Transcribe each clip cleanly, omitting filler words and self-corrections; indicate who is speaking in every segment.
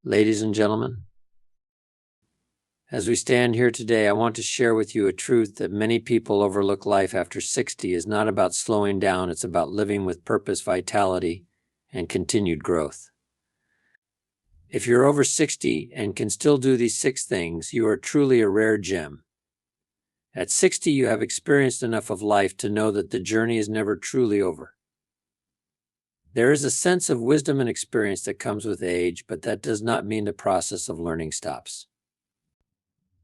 Speaker 1: Ladies and gentlemen, as we stand here today, I want to share with you a truth that many people overlook. Life after 60 is not about slowing down, it's about living with purpose, vitality, and continued growth. If you're over 60 and can still do these 6 things, you are truly a rare gem. At 60, you have experienced enough of life to know that the journey is never truly over. There is a sense of wisdom and experience that comes with age, but that does not mean the process of learning stops.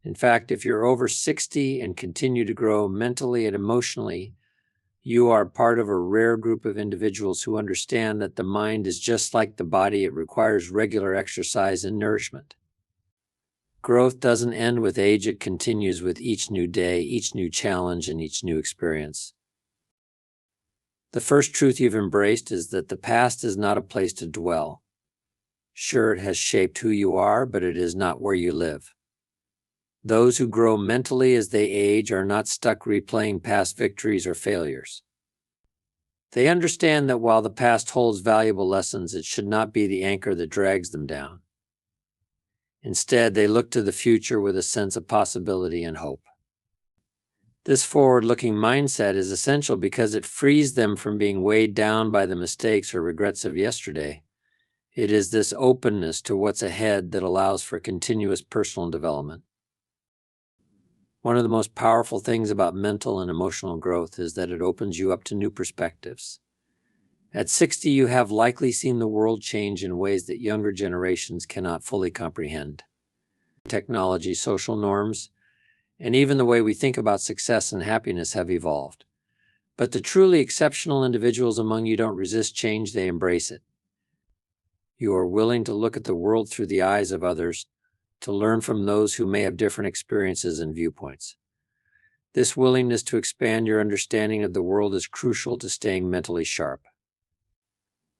Speaker 1: In fact, if you're over 60 and continue to grow mentally and emotionally, you are part of a rare group of individuals who understand that the mind is just like the body. It requires regular exercise and nourishment. Growth doesn't end with age, it continues with each new day, each new challenge, and each new experience. The first truth you've embraced is that the past is not a place to dwell. Sure, it has shaped who you are, but it is not where you live. Those who grow mentally as they age are not stuck replaying past victories or failures. They understand that while the past holds valuable lessons, it should not be the anchor that drags them down. Instead, they look to the future with a sense of possibility and hope. This forward-looking mindset is essential because it frees them from being weighed down by the mistakes or regrets of yesterday. It is this openness to what's ahead that allows for continuous personal development. One of the most powerful things about mental and emotional growth is that it opens you up to new perspectives. At 60, you have likely seen the world change in ways that younger generations cannot fully comprehend. Technology, social norms, and even the way we think about success and happiness have evolved. But the truly exceptional individuals among you don't resist change, they embrace it. You are willing to look at the world through the eyes of others, to learn from those who may have different experiences and viewpoints. This willingness to expand your understanding of the world is crucial to staying mentally sharp.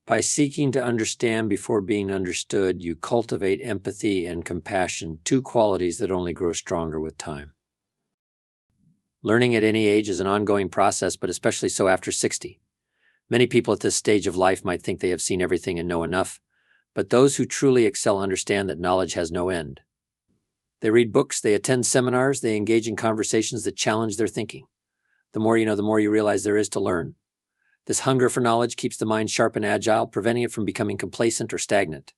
Speaker 1: By seeking to understand before being understood, you cultivate empathy and compassion, 2 qualities that only grow stronger with time. Learning at any age is an ongoing process, but especially so after 60. Many people at this stage of life might think they have seen everything and know enough, but those who truly excel understand that knowledge has no end. They read books, they attend seminars, they engage in conversations that challenge their thinking. The more you know, the more you realize there is to learn. This hunger for knowledge keeps the mind sharp and agile, preventing it from becoming complacent or stagnant.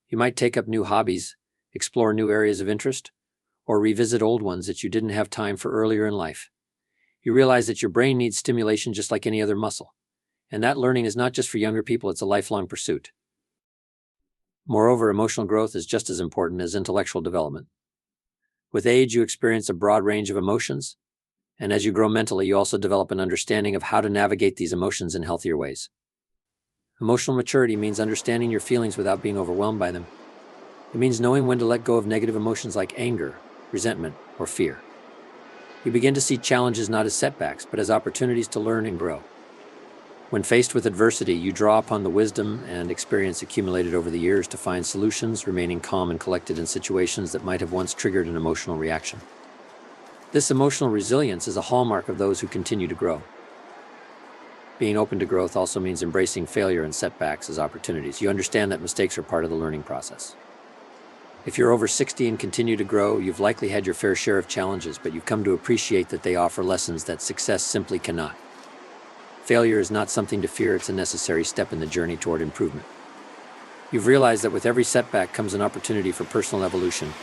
Speaker 1: You might take up new hobbies, explore new areas of interest, or revisit old ones that you didn't have time for earlier in life. You realize that your brain needs stimulation just like any other muscle. And that learning is not just for younger people, it's a lifelong pursuit. Moreover, emotional growth is just as important as intellectual development. With age, you experience a broad range of emotions, and as you grow mentally, you also develop an understanding of how to navigate these emotions in healthier ways. Emotional maturity means understanding your feelings without being overwhelmed by them. It means knowing when to let go of negative emotions like anger, resentment, or fear. You begin to see challenges not as setbacks, but as opportunities to learn and grow. When faced with adversity, you draw upon the wisdom and experience accumulated over the years to find solutions, remaining calm and collected in situations that might have once triggered an emotional reaction. This emotional resilience is a hallmark of those who continue to grow. Being open to growth also means embracing failure and setbacks as opportunities. You understand that mistakes are part of the learning process. If you're over 60 and continue to grow, you've likely had your fair share of challenges, but you've come to appreciate that they offer lessons that success simply cannot. Failure is not something to fear, it's a necessary step in the journey toward improvement. You've realized that with every setback comes an opportunity for personal evolution,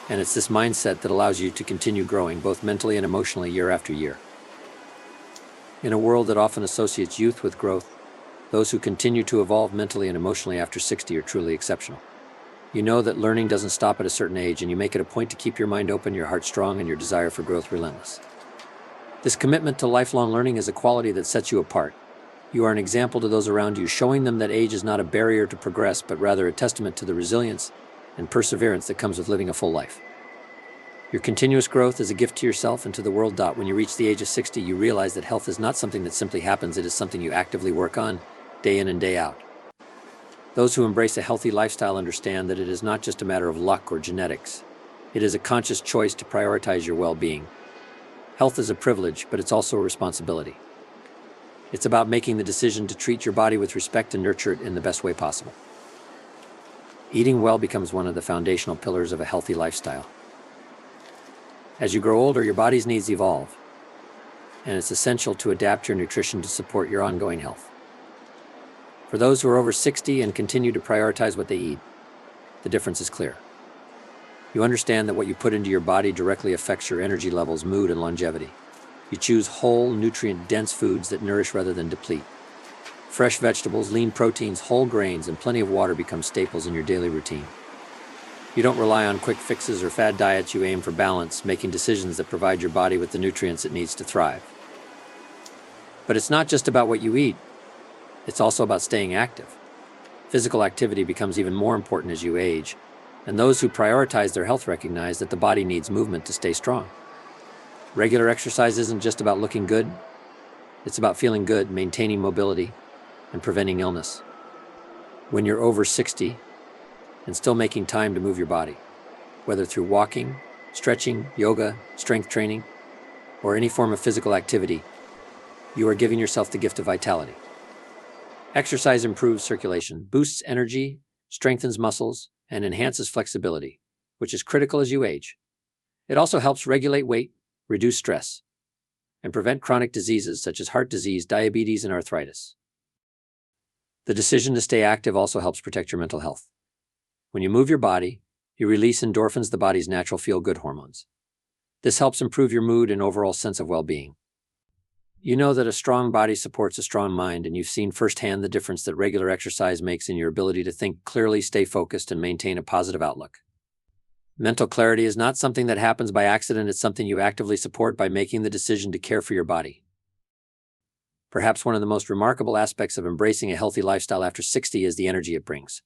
Speaker 1: and it's this mindset that allows you to continue growing, both mentally and emotionally, year after year. In a world that often associates youth with growth, those who continue to evolve mentally and emotionally after 60 are truly exceptional. You know that learning doesn't stop at a certain age, and you make it a point to keep your mind open, your heart strong, and your desire for growth relentless. This commitment to lifelong learning is a quality that sets you apart. You are an example to those around you, showing them that age is not a barrier to progress, but rather a testament to the resilience and perseverance that comes with living a full life. Your continuous growth is a gift to yourself and to the world. When you reach the age of 60, you realize that health is not something that simply happens, it is something you actively work on, day in and day out. Those who embrace a healthy lifestyle understand that it is not just a matter of luck or genetics. It is a conscious choice to prioritize your well-being. Health is a privilege, but it's also a responsibility. It's about making the decision to treat your body with respect and nurture it in the best way possible. Eating well becomes one of the foundational pillars of a healthy lifestyle. As you grow older, your body's needs evolve, and it's essential to adapt your nutrition to support your ongoing health. For those who are over 60 and continue to prioritize what they eat, the difference is clear. You understand that what you put into your body directly affects your energy levels, mood, and longevity. You choose whole, nutrient-dense foods that nourish rather than deplete. Fresh vegetables, lean proteins, whole grains, and plenty of water become staples in your daily routine. You don't rely on quick fixes or fad diets. You aim for balance, making decisions that provide your body with the nutrients it needs to thrive. But it's not just about what you eat. It's also about staying active. Physical activity becomes even more important as you age, and those who prioritize their health recognize that the body needs movement to stay strong. Regular exercise isn't just about looking good. It's about feeling good, maintaining mobility, and preventing illness. When you're over 60 and still making time to move your body, whether through walking, stretching, yoga, strength training, or any form of physical activity, you are giving yourself the gift of vitality. Exercise improves circulation, boosts energy, strengthens muscles, and enhances flexibility, which is critical as you age. It also helps regulate weight, reduce stress, and prevent chronic diseases such as heart disease, diabetes, and arthritis. The decision to stay active also helps protect your mental health. When you move your body, you release endorphins, the body's natural feel-good hormones. This helps improve your mood and overall sense of well-being. You know that a strong body supports a strong mind, and you've seen firsthand the difference that regular exercise makes in your ability to think clearly, stay focused, and maintain a positive outlook. Mental clarity is not something that happens by accident. It's something you actively support by making the decision to care for your body. Perhaps one of the most remarkable aspects of embracing a healthy lifestyle after 60 is the energy it brings.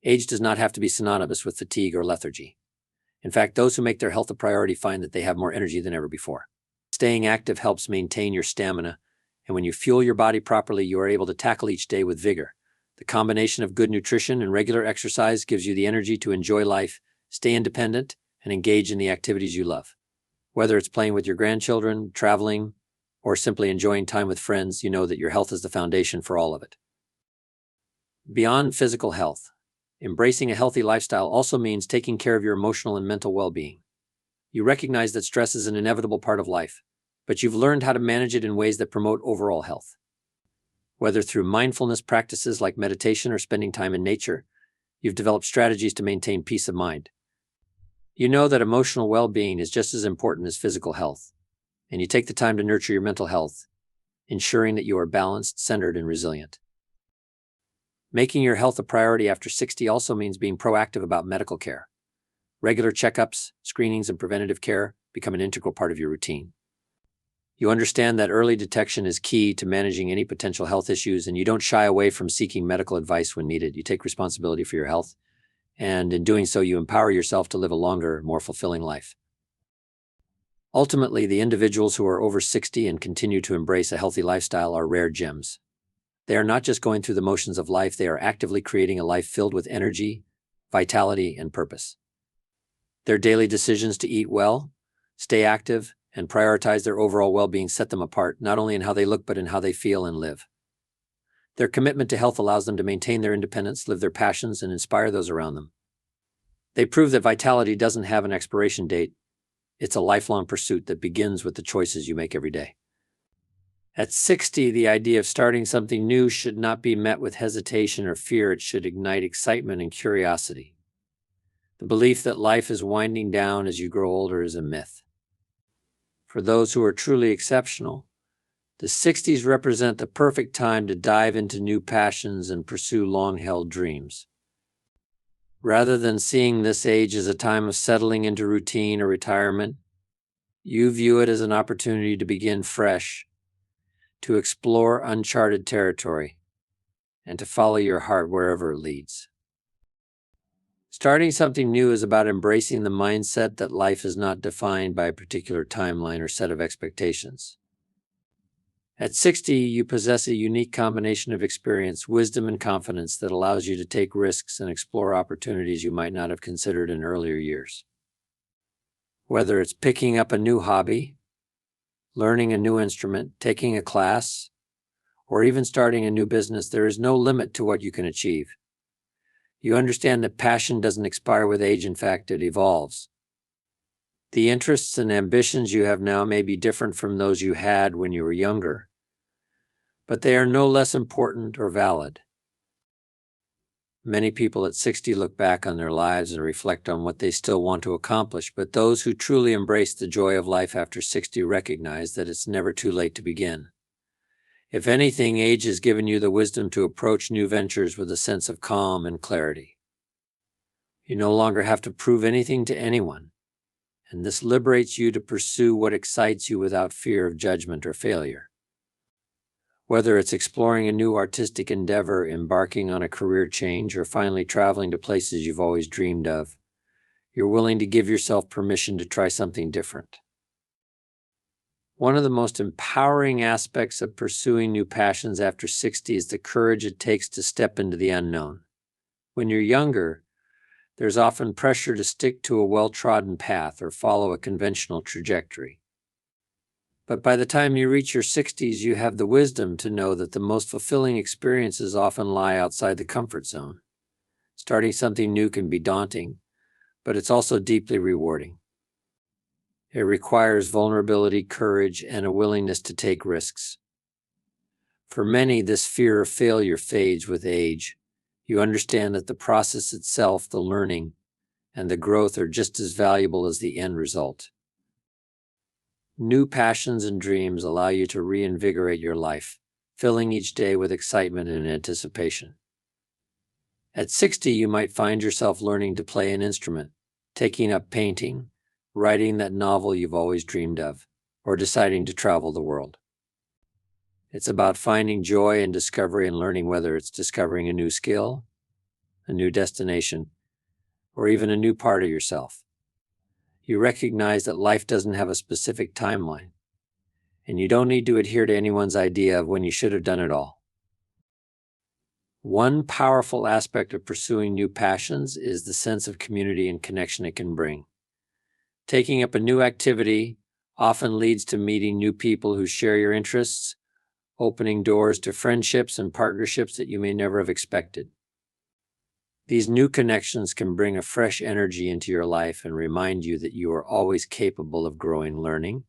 Speaker 1: Age does not have to be synonymous with fatigue or lethargy. In fact, those who make their health a priority find that they have more energy than ever before. Staying active helps maintain your stamina, and when you fuel your body properly, you are able to tackle each day with vigor. The combination of good nutrition and regular exercise gives you the energy to enjoy life, stay independent, and engage in the activities you love. Whether it's playing with your grandchildren, traveling, or simply enjoying time with friends, you know that your health is the foundation for all of it. Beyond physical health, embracing a healthy lifestyle also means taking care of your emotional and mental well-being. You recognize that stress is an inevitable part of life, but you've learned how to manage it in ways that promote overall health. Whether through mindfulness practices like meditation or spending time in nature, you've developed strategies to maintain peace of mind. You know that emotional well-being is just as important as physical health, and you take the time to nurture your mental health, ensuring that you are balanced, centered, and resilient. Making your health a priority after 60 also means being proactive about medical care. Regular checkups, screenings, and preventative care become an integral part of your routine. You understand that early detection is key to managing any potential health issues, and you don't shy away from seeking medical advice when needed. You take responsibility for your health, and in doing so, you empower yourself to live a longer, more fulfilling life. Ultimately, the individuals who are over 60 and continue to embrace a healthy lifestyle are rare gems. They are not just going through the motions of life, they are actively creating a life filled with energy, vitality, and purpose. Their daily decisions to eat well, stay active, and prioritize their overall well-being set them apart, not only in how they look, but in how they feel and live. Their commitment to health allows them to maintain their independence, live their passions, and inspire those around them. They prove that vitality doesn't have an expiration date. It's a lifelong pursuit that begins with the choices you make every day. At 60, the idea of starting something new should not be met with hesitation or fear. It should ignite excitement and curiosity. The belief that life is winding down as you grow older is a myth. For those who are truly exceptional, the 60s represent the perfect time to dive into new passions and pursue long-held dreams. Rather than seeing this age as a time of settling into routine or retirement, you view it as an opportunity to begin fresh, to explore uncharted territory, and to follow your heart wherever it leads. Starting something new is about embracing the mindset that life is not defined by a particular timeline or set of expectations. At 60, you possess a unique combination of experience, wisdom, and confidence that allows you to take risks and explore opportunities you might not have considered in earlier years. Whether it's picking up a new hobby, learning a new instrument, taking a class, or even starting a new business, there is no limit to what you can achieve. You understand that passion doesn't expire with age. In fact, it evolves. The interests and ambitions you have now may be different from those you had when you were younger, but they are no less important or valid. Many people at 60 look back on their lives and reflect on what they still want to accomplish, but those who truly embrace the joy of life after 60 recognize that it's never too late to begin. If anything, age has given you the wisdom to approach new ventures with a sense of calm and clarity. You no longer have to prove anything to anyone, and this liberates you to pursue what excites you without fear of judgment or failure. Whether it's exploring a new artistic endeavor, embarking on a career change, or finally traveling to places you've always dreamed of, you're willing to give yourself permission to try something different. One of the most empowering aspects of pursuing new passions after 60 is the courage it takes to step into the unknown. When you're younger, there's often pressure to stick to a well-trodden path or follow a conventional trajectory. But by the time you reach your 60s, you have the wisdom to know that the most fulfilling experiences often lie outside the comfort zone. Starting something new can be daunting, but it's also deeply rewarding. It requires vulnerability, courage, and a willingness to take risks. For many, this fear of failure fades with age. You understand that the process itself, the learning, and the growth are just as valuable as the end result. New passions and dreams allow you to reinvigorate your life, filling each day with excitement and anticipation. At 60, you might find yourself learning to play an instrument, taking up painting, writing that novel you've always dreamed of, or deciding to travel the world. It's about finding joy in discovery and learning, whether it's discovering a new skill, a new destination, or even a new part of yourself. You recognize that life doesn't have a specific timeline, and you don't need to adhere to anyone's idea of when you should have done it all. One powerful aspect of pursuing new passions is the sense of community and connection it can bring. Taking up a new activity often leads to meeting new people who share your interests, opening doors to friendships and partnerships that you may never have expected. These new connections can bring a fresh energy into your life and remind you that you are always capable of growing, learning,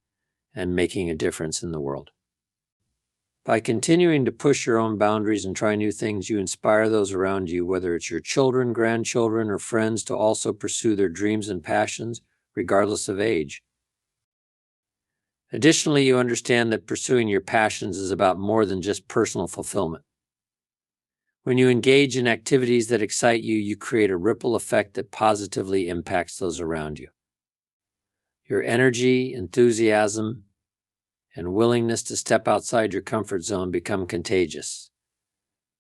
Speaker 1: and making a difference in the world. By continuing to push your own boundaries and try new things, you inspire those around you, whether it's your children, grandchildren, or friends, to also pursue their dreams and passions, regardless of age. Additionally, you understand that pursuing your passions is about more than just personal fulfillment. When you engage in activities that excite you, you create a ripple effect that positively impacts those around you. Your energy, enthusiasm, and willingness to step outside your comfort zone become contagious.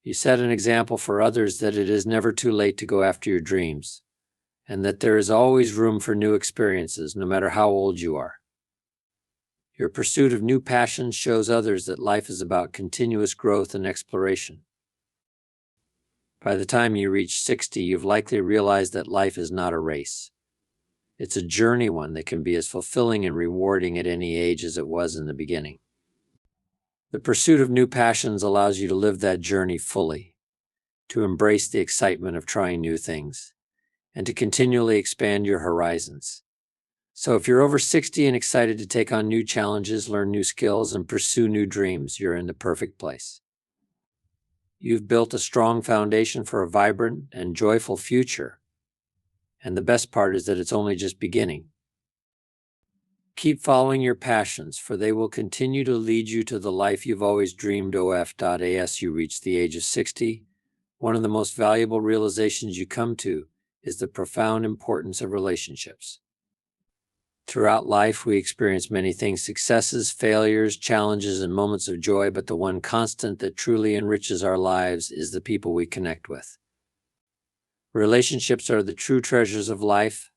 Speaker 1: You set an example for others that it is never too late to go after your dreams, and that there is always room for new experiences, no matter how old you are. Your pursuit of new passions shows others that life is about continuous growth and exploration. By the time you reach 60, you've likely realized that life is not a race. It's a journey, one that can be as fulfilling and rewarding at any age as it was in the beginning. The pursuit of new passions allows you to live that journey fully, to embrace the excitement of trying new things, and to continually expand your horizons. So if you're over 60 and excited to take on new challenges, learn new skills, and pursue new dreams, you're in the perfect place. You've built a strong foundation for a vibrant and joyful future. And the best part is that it's only just beginning. Keep following your passions, for they will continue to lead you to the life you've always dreamed of. As you reach the age of 60, one of the most valuable realizations you come to is the profound importance of relationships. Throughout life, we experience many things: successes, failures, challenges, and moments of joy, but the one constant that truly enriches our lives is the people we connect with. Relationships are the true treasures of life,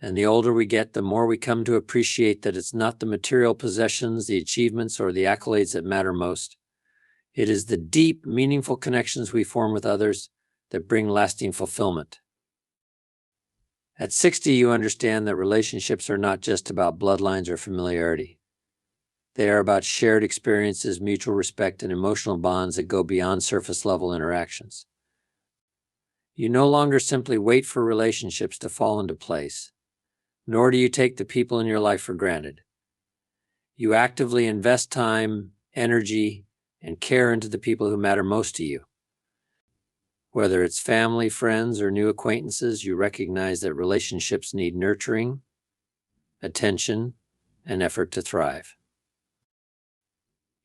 Speaker 1: and the older we get, the more we come to appreciate that it's not the material possessions, the achievements, or the accolades that matter most. It is the deep, meaningful connections we form with others that bring lasting fulfillment. At 60, you understand that relationships are not just about bloodlines or familiarity. They are about shared experiences, mutual respect, and emotional bonds that go beyond surface-level interactions. You no longer simply wait for relationships to fall into place, nor do you take the people in your life for granted. You actively invest time, energy, and care into the people who matter most to you. Whether it's family, friends, or new acquaintances, you recognize that relationships need nurturing, attention, and effort to thrive.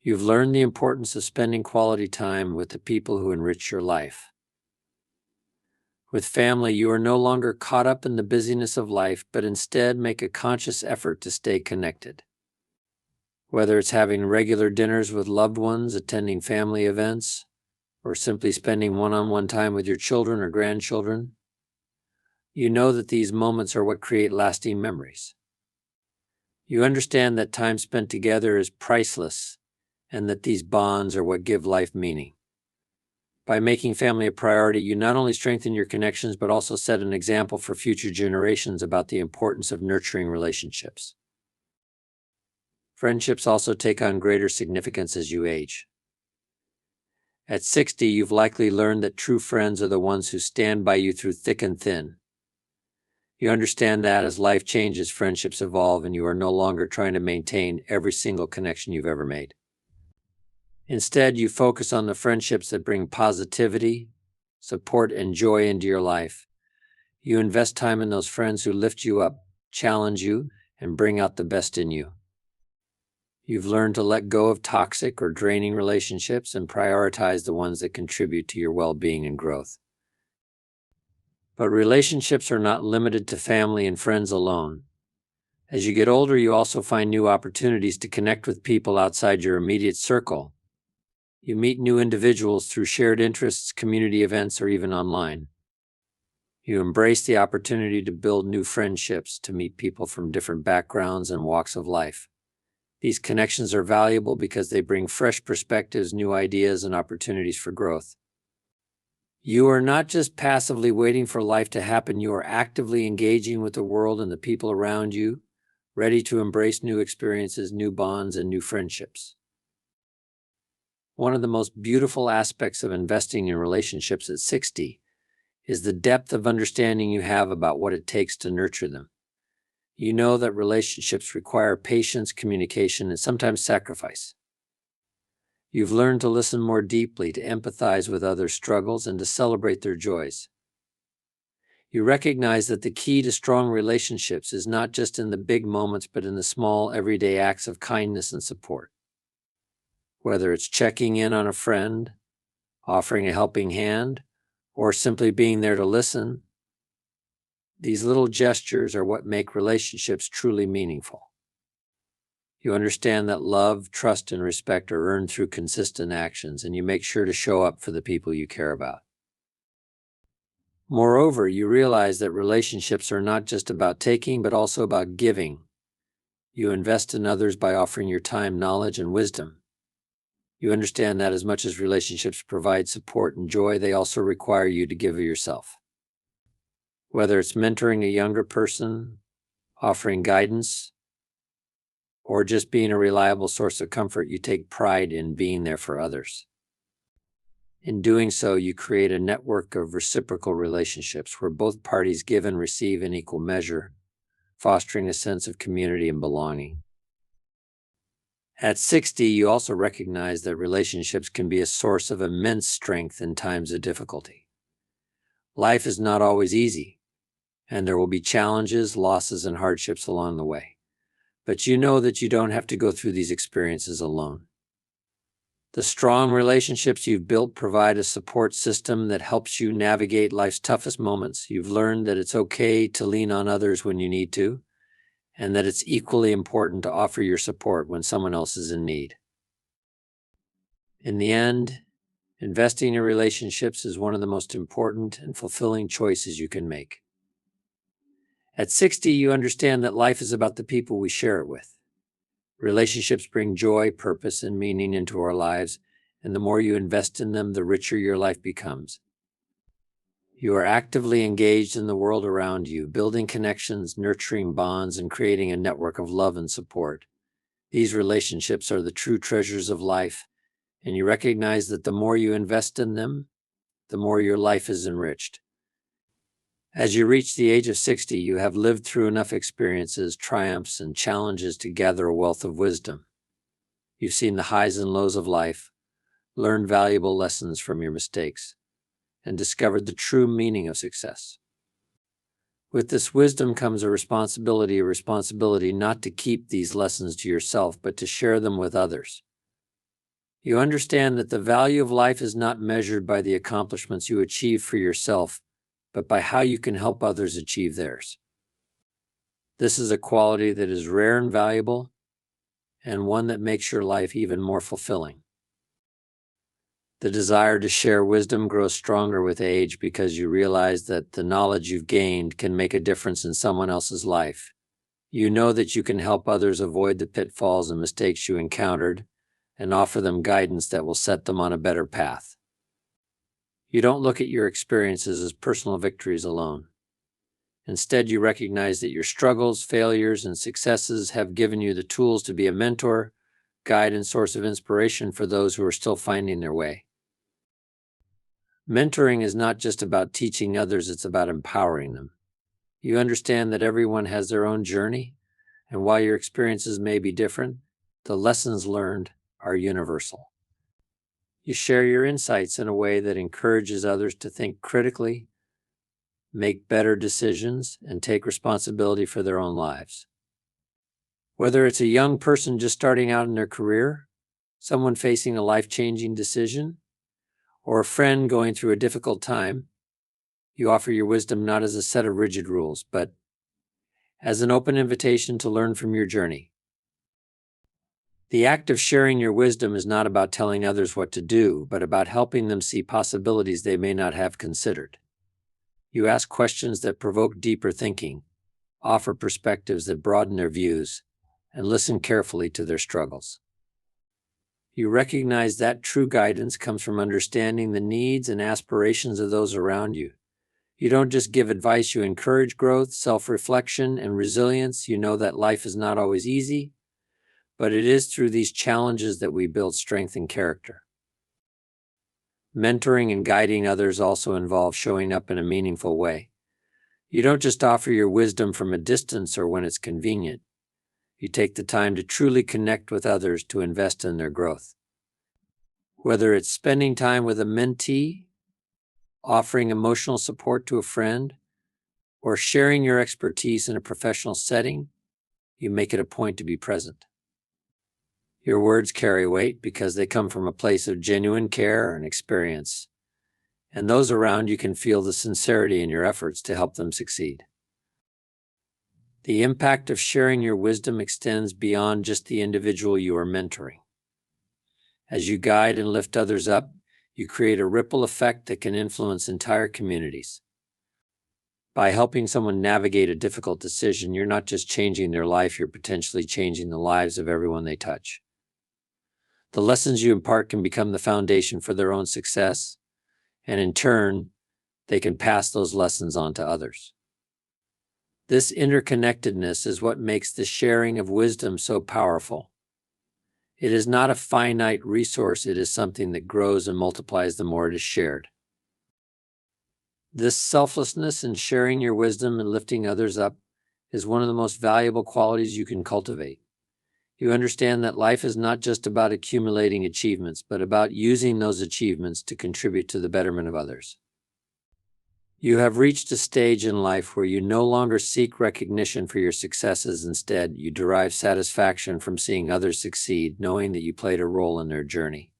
Speaker 1: You've learned the importance of spending quality time with the people who enrich your life. With family, you are no longer caught up in the busyness of life, but instead make a conscious effort to stay connected. Whether it's having regular dinners with loved ones, attending family events, or simply spending one-on-one time with your children or grandchildren, you know that these moments are what create lasting memories. You understand that time spent together is priceless and that these bonds are what give life meaning. By making family a priority, you not only strengthen your connections, but also set an example for future generations about the importance of nurturing relationships. Friendships also take on greater significance as you age. At 60, you've likely learned that true friends are the ones who stand by you through thick and thin. You understand that as life changes, friendships evolve, and you are no longer trying to maintain every single connection you've ever made. Instead, you focus on the friendships that bring positivity, support, and joy into your life. You invest time in those friends who lift you up, challenge you, and bring out the best in you. You've learned to let go of toxic or draining relationships and prioritize the ones that contribute to your well-being and growth. But relationships are not limited to family and friends alone. As you get older, you also find new opportunities to connect with people outside your immediate circle. You meet new individuals through shared interests, community events, or even online. You embrace the opportunity to build new friendships, to meet people from different backgrounds and walks of life. These connections are valuable because they bring fresh perspectives, new ideas, and opportunities for growth. You are not just passively waiting for life to happen, you are actively engaging with the world and the people around you, ready to embrace new experiences, new bonds, and new friendships. One of the most beautiful aspects of investing in relationships at 60 is the depth of understanding you have about what it takes to nurture them. You know that relationships require patience, communication, and sometimes sacrifice. You've learned to listen more deeply, to empathize with others' struggles, and to celebrate their joys. You recognize that the key to strong relationships is not just in the big moments, but in the small, everyday acts of kindness and support. Whether it's checking in on a friend, offering a helping hand, or simply being there to listen, these little gestures are what make relationships truly meaningful. You understand that love, trust, and respect are earned through consistent actions, and you make sure to show up for the people you care about. Moreover, you realize that relationships are not just about taking, but also about giving. You invest in others by offering your time, knowledge, and wisdom. You understand that as much as relationships provide support and joy, they also require you to give of yourself. Whether it's mentoring a younger person, offering guidance, or just being a reliable source of comfort, you take pride in being there for others. In doing so, you create a network of reciprocal relationships where both parties give and receive in equal measure, fostering a sense of community and belonging. At 60, you also recognize that relationships can be a source of immense strength in times of difficulty. Life is not always easy, and there will be challenges, losses, and hardships along the way. But you know that you don't have to go through these experiences alone. The strong relationships you've built provide a support system that helps you navigate life's toughest moments. You've learned that it's okay to lean on others when you need to, and that it's equally important to offer your support when someone else is in need. In the end, investing in relationships is one of the most important and fulfilling choices you can make. At 60, you understand that life is about the people we share it with. Relationships bring joy, purpose, and meaning into our lives, and the more you invest in them, the richer your life becomes. You are actively engaged in the world around you, building connections, nurturing bonds, and creating a network of love and support. These relationships are the true treasures of life, and you recognize that the more you invest in them, the more your life is enriched. As you reach the age of 60, you have lived through enough experiences, triumphs, and challenges to gather a wealth of wisdom. You've seen the highs and lows of life, learned valuable lessons from your mistakes, and discovered the true meaning of success. With this wisdom comes a responsibility not to keep these lessons to yourself, but to share them with others. You understand that the value of life is not measured by the accomplishments you achieve for yourself, but by how you can help others achieve theirs. This is a quality that is rare and valuable, and one that makes your life even more fulfilling. The desire to share wisdom grows stronger with age because you realize that the knowledge you've gained can make a difference in someone else's life. You know that you can help others avoid the pitfalls and mistakes you encountered and offer them guidance that will set them on a better path. You don't look at your experiences as personal victories alone. Instead, you recognize that your struggles, failures, and successes have given you the tools to be a mentor, guide, and source of inspiration for those who are still finding their way. Mentoring is not just about teaching others, it's about empowering them. You understand that everyone has their own journey, and while your experiences may be different, the lessons learned are universal. You share your insights in a way that encourages others to think critically, make better decisions, and take responsibility for their own lives. Whether it's a young person just starting out in their career, someone facing a life-changing decision, or a friend going through a difficult time, you offer your wisdom not as a set of rigid rules, but as an open invitation to learn from your journey. The act of sharing your wisdom is not about telling others what to do, but about helping them see possibilities they may not have considered. You ask questions that provoke deeper thinking, offer perspectives that broaden their views, and listen carefully to their struggles. You recognize that true guidance comes from understanding the needs and aspirations of those around you. You don't just give advice, you encourage growth, self-reflection, and resilience. You know that life is not always easy, but it is through these challenges that we build strength and character. Mentoring and guiding others also involve showing up in a meaningful way. You don't just offer your wisdom from a distance or when it's convenient. You take the time to truly connect with others to invest in their growth. Whether it's spending time with a mentee, offering emotional support to a friend, or sharing your expertise in a professional setting, you make it a point to be present. Your words carry weight because they come from a place of genuine care and experience, and those around you can feel the sincerity in your efforts to help them succeed. The impact of sharing your wisdom extends beyond just the individual you are mentoring. As you guide and lift others up, you create a ripple effect that can influence entire communities. By helping someone navigate a difficult decision, you're not just changing their life, you're potentially changing the lives of everyone they touch. The lessons you impart can become the foundation for their own success, and in turn, they can pass those lessons on to others. This interconnectedness is what makes the sharing of wisdom so powerful. It is not a finite resource, it is something that grows and multiplies the more it is shared. This selflessness in sharing your wisdom and lifting others up is one of the most valuable qualities you can cultivate. You understand that life is not just about accumulating achievements, but about using those achievements to contribute to the betterment of others. You have reached a stage in life where you no longer seek recognition for your successes. Instead, you derive satisfaction from seeing others succeed, knowing that you played a role in their journey.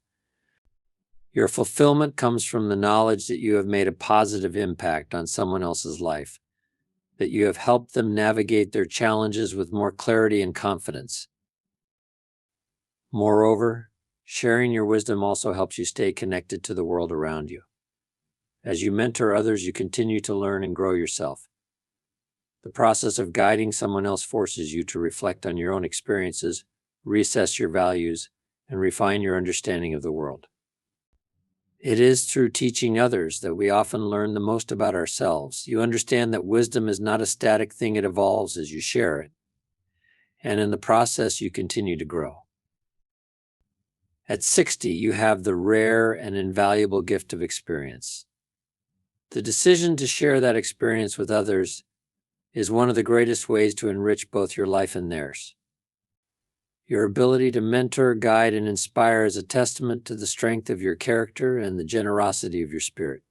Speaker 1: Your fulfillment comes from the knowledge that you have made a positive impact on someone else's life, that you have helped them navigate their challenges with more clarity and confidence. Moreover, sharing your wisdom also helps you stay connected to the world around you. As you mentor others, you continue to learn and grow yourself. The process of guiding someone else forces you to reflect on your own experiences, reassess your values, and refine your understanding of the world. It is through teaching others that we often learn the most about ourselves. You understand that wisdom is not a static thing, it evolves as you share it. And in the process, you continue to grow. At 60, you have the rare and invaluable gift of experience. The decision to share that experience with others is one of the greatest ways to enrich both your life and theirs. Your ability to mentor, guide, and inspire is a testament to the strength of your character and the generosity of your spirit.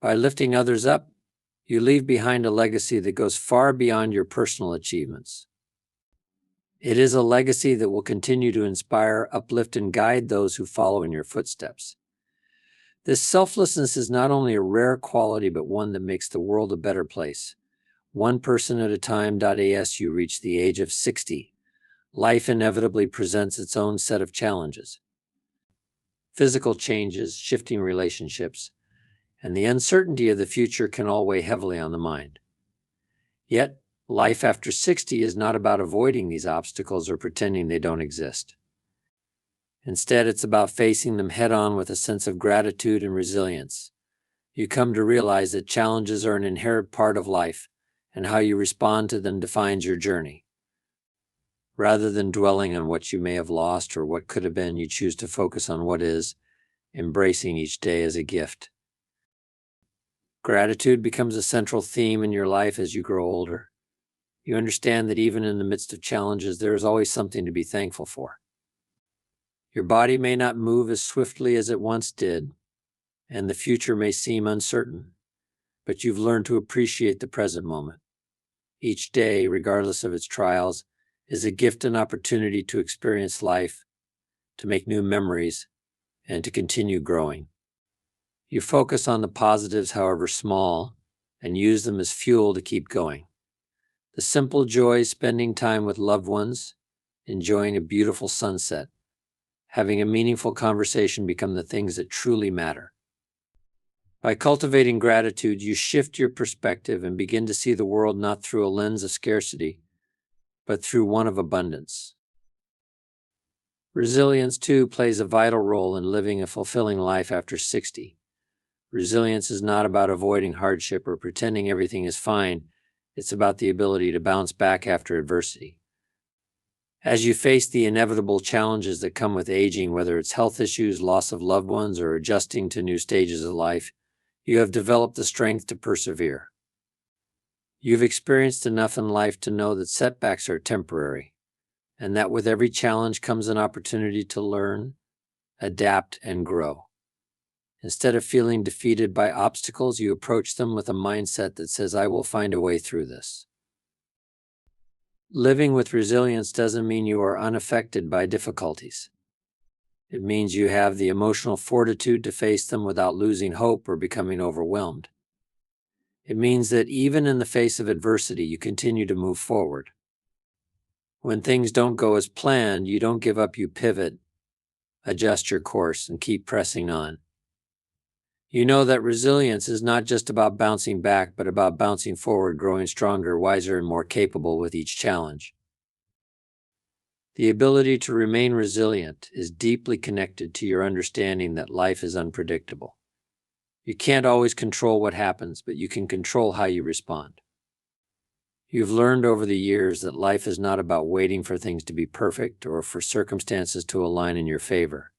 Speaker 1: By lifting others up, you leave behind a legacy that goes far beyond your personal achievements. It is a legacy that will continue to inspire, uplift, and guide those who follow in your footsteps. This selflessness is not only a rare quality, but one that makes the world a better place. One person at a time. As you reach the age of 60, life inevitably presents its own set of challenges. Physical changes, shifting relationships, and the uncertainty of the future can all weigh heavily on the mind. Yet, life after 60 is not about avoiding these obstacles or pretending they don't exist. Instead, it's about facing them head-on with a sense of gratitude and resilience. You come to realize that challenges are an inherent part of life, and how you respond to them defines your journey. Rather than dwelling on what you may have lost or what could have been, you choose to focus on what is, embracing each day as a gift. Gratitude becomes a central theme in your life as you grow older. You understand that even in the midst of challenges, there is always something to be thankful for. Your body may not move as swiftly as it once did, and the future may seem uncertain, but you've learned to appreciate the present moment. Each day, regardless of its trials, is a gift and opportunity to experience life, to make new memories, and to continue growing. You focus on the positives, however small, and use them as fuel to keep going. The simple joys, spending time with loved ones, enjoying a beautiful sunset, having a meaningful conversation become the things that truly matter. By cultivating gratitude, you shift your perspective and begin to see the world not through a lens of scarcity, but through one of abundance. Resilience, too, plays a vital role in living a fulfilling life after 60. Resilience is not about avoiding hardship or pretending everything is fine. It's about the ability to bounce back after adversity. As you face the inevitable challenges that come with aging, whether it's health issues, loss of loved ones, or adjusting to new stages of life, you have developed the strength to persevere. You've experienced enough in life to know that setbacks are temporary, and that with every challenge comes an opportunity to learn, adapt, and grow. Instead of feeling defeated by obstacles, you approach them with a mindset that says, I will find a way through this. Living with resilience doesn't mean you are unaffected by difficulties. It means you have the emotional fortitude to face them without losing hope or becoming overwhelmed. It means that even in the face of adversity, you continue to move forward. When things don't go as planned, you don't give up, you pivot, adjust your course, and keep pressing on. You know that resilience is not just about bouncing back, but about bouncing forward, growing stronger, wiser, and more capable with each challenge. The ability to remain resilient is deeply connected to your understanding that life is unpredictable. You can't always control what happens, but you can control how you respond. You've learned over the years that life is not about waiting for things to be perfect or for circumstances to align in your favor.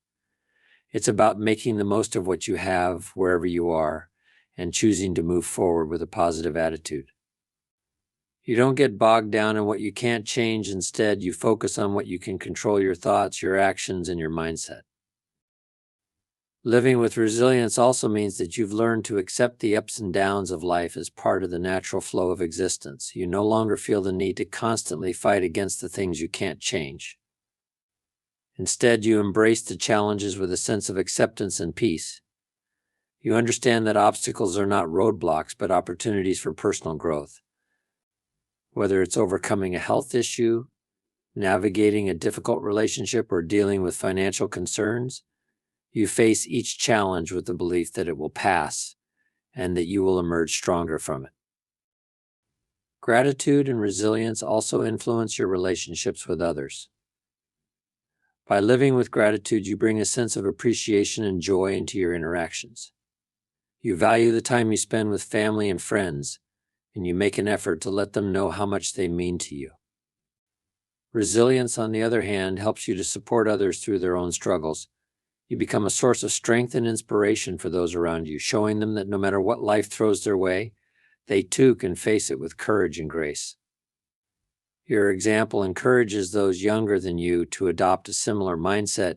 Speaker 1: It's about making the most of what you have wherever you are and choosing to move forward with a positive attitude. You don't get bogged down in what you can't change. Instead, you focus on what you can control: your thoughts, your actions, and your mindset. Living with resilience also means that you've learned to accept the ups and downs of life as part of the natural flow of existence. You no longer feel the need to constantly fight against the things you can't change. Instead, you embrace the challenges with a sense of acceptance and peace. You understand that obstacles are not roadblocks, but opportunities for personal growth. Whether it's overcoming a health issue, navigating a difficult relationship, or dealing with financial concerns, you face each challenge with the belief that it will pass and that you will emerge stronger from it. Gratitude and resilience also influence your relationships with others. By living with gratitude, you bring a sense of appreciation and joy into your interactions. You value the time you spend with family and friends, and you make an effort to let them know how much they mean to you. Resilience, on the other hand, helps you to support others through their own struggles. You become a source of strength and inspiration for those around you, showing them that no matter what life throws their way, they too can face it with courage and grace. Your example encourages those younger than you to adopt a similar mindset,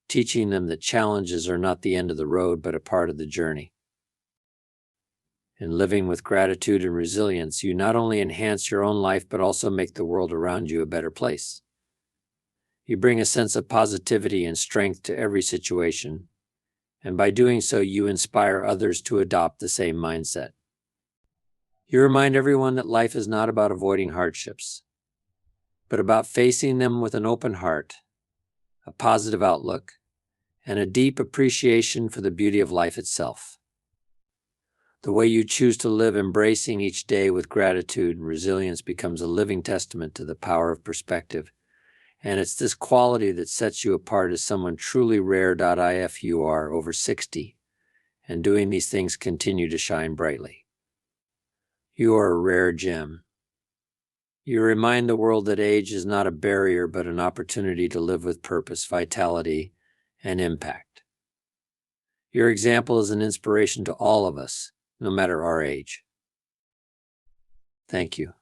Speaker 1: teaching them that challenges are not the end of the road, but a part of the journey. In living with gratitude and resilience, you not only enhance your own life, but also make the world around you a better place. You bring a sense of positivity and strength to every situation, and by doing so, you inspire others to adopt the same mindset. You remind everyone that life is not about avoiding hardships, but about facing them with an open heart, a positive outlook, and a deep appreciation for the beauty of life itself. The way you choose to live, embracing each day with gratitude and resilience, becomes a living testament to the power of perspective. And it's this quality that sets you apart as someone truly rare. If you are over 60, and doing these things continue to shine brightly. You are a rare gem. You remind the world that age is not a barrier, but an opportunity to live with purpose, vitality, and impact. Your example is an inspiration to all of us, no matter our age. Thank you.